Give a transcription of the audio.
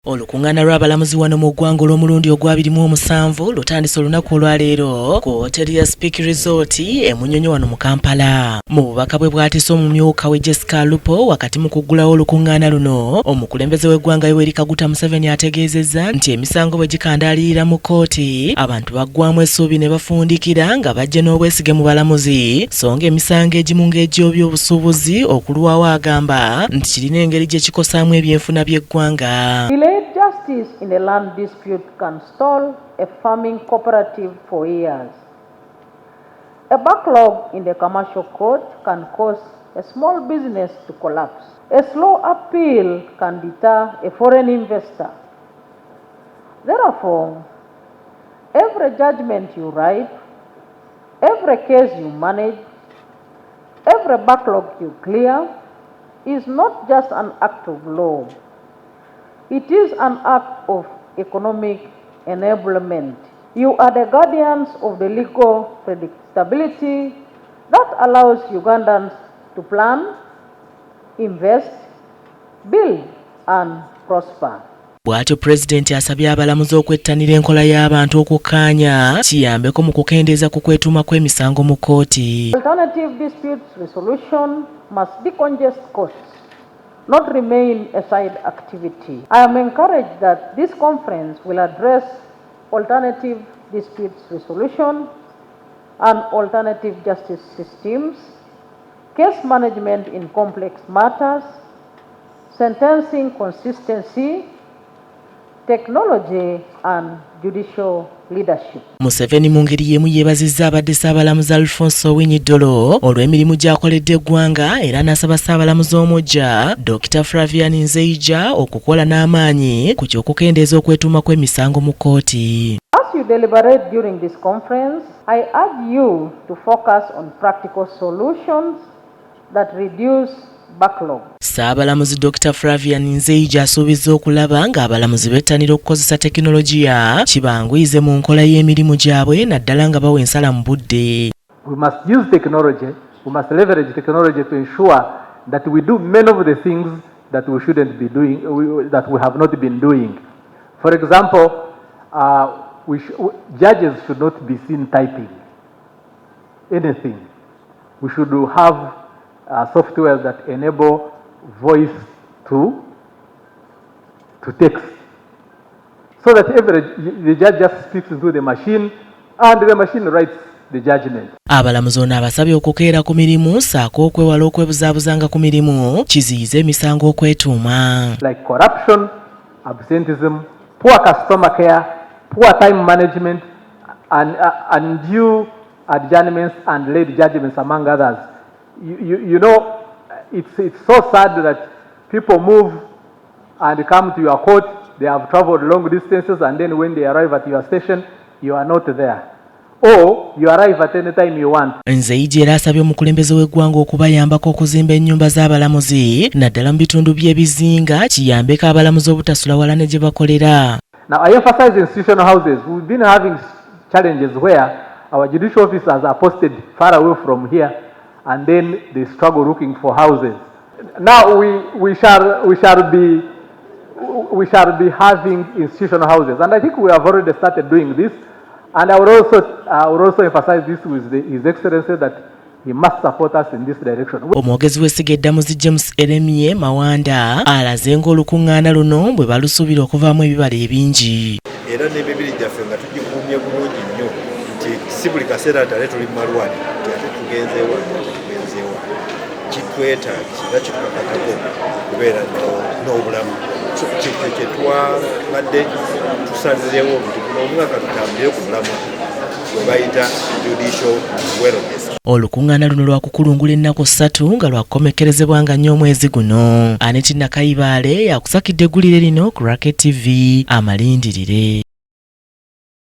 Olukungaana lw'abalamuzi wano mu ggwanga olw'omulundi ogwa-27 lutandise olunaku olwaleero ku hoteri ya Speak Resort e Munyonyo wano mu Kampala. Mu bubaka bwe bwatise omumyuka we Jessica Lupo wakati mu kuggulawo olukungaana luno, omukulembeze w'eggwanga Yoweri Kaguta Museveni ategeezezza nti emisango bwe gikandaalirira mu kkooti, abantu baggwamu essuubi ne bafundikira nga bajje n'obwesige mu balamuzi, so ng'emisango egimu ng'egy'obusuubuzi okulwawo agamba nti kirina engeri gye kikosaamu ebyenfuna by'eggwanga. Justice in a land dispute can stall a farming cooperative for years. A backlog in the commercial court can cause a small business to collapse. A slow appeal can deter a foreign investor. Therefore, every judgment you write, every case you manage, every backlog you clear is not just an act of law. It is an act of economic enablement. You are the guardians of the legal predictability that allows Ugandans to plan, invest, build and prosper. Bw'atyo Pulezidenti asabye abalamuzi okwettanira enkola y'abantu okukkaanya kiyambeko mu kukendeeza ku kwetuuma kw'emisango mu kkooti. Alternative disputes resolution must decongest costs, not remain a side activity. I am encouraged that this conference will address alternative disputes resolution and alternative justice systems, case management in complex matters, sentencing consistency, technology and judicial leadership. Museveni mu ngeri y'emu yeebazizza abadde Ssaabalamuzi Alfonso Owiny Dollo olw'emirimu gy'akoledde eggwanga era n'asaba Ssaabalamuzi omuggya Dr. Flavian Nzeija okukola n'amaanyi ku ky'okukendeeza okwetuuma kw'emisango mu kkooti. As you deliberate during this conference, I urge you to focus on practical solutions that reduce backlog. Ssaabalamuzi Dr. Flavian Nzeija asuubizza okulaba ng'abalamuzi bettanira okukozesa tekinologiya kibangwize mu nkola y'emirimu gyabwe naddala nga bawa ensala mu budde. We must use technology, we must leverage technology to ensure that we do many of the things that we shouldn't be doing, that we have not been doing. For example, judges should not be seen typing anything. We should have software that enable voice to text, so that the judge just speaks into the machine and the machine writes the judgment. Abalamuzi ono abasabye okukeera ku mirimu saako okwewala okwebuzaabuzanga ku mirimu kiziyize emisango okwetuuma. Like corruption, absenteeism, poor customer care, poor time management, and undue adjournments and late judgments, among others. You know, it's so sad that people move and come to your court, they have traveled long distances, and then when they arrive at your station, you are not there. Or you arrive at any time you want. Nzeija era asabye omukulembeze w'eggwanga okubayambako okuzimba ennyumba z'abalamuzi naddala mu bitundu by'ebizinga kiyambeko abalamuzi obutasula wala ne gye bakolera. Now I emphasize institutional houses. We've been having challenges where our judicial officers are posted far away from here, and then they struggle looking for houses. Now we shall be having institutional houses, and I think we have already started doing this. And I would also emphasize this with His Excellency that he must support us in this direction. Omwogezi w'essiga eddamuzi James Eremye Mawanda alaze ng'olukungaana luno bwe balusuubira okuvaamu ebibala ebingi. Era n'emibiri gyaffe nga tugikuumye bulungi nnyo nti si buli kaseera ate tuli mu malwaliro ate tugenzeewa kitwetaagisa era kitukakatako okubeera n'obulamu. Kye twabadde tusazeewo nti omwaka tutambulire ku mulamwa gwe bayita judicial wellness. Olukungaana luno lwakukulungula ennaku 3 nga lwakukomekkerezebwanga nnyo omwezi guno. Aneti Nakayibaale yakusakidde eggulire lino ku Racket TV amalindirire.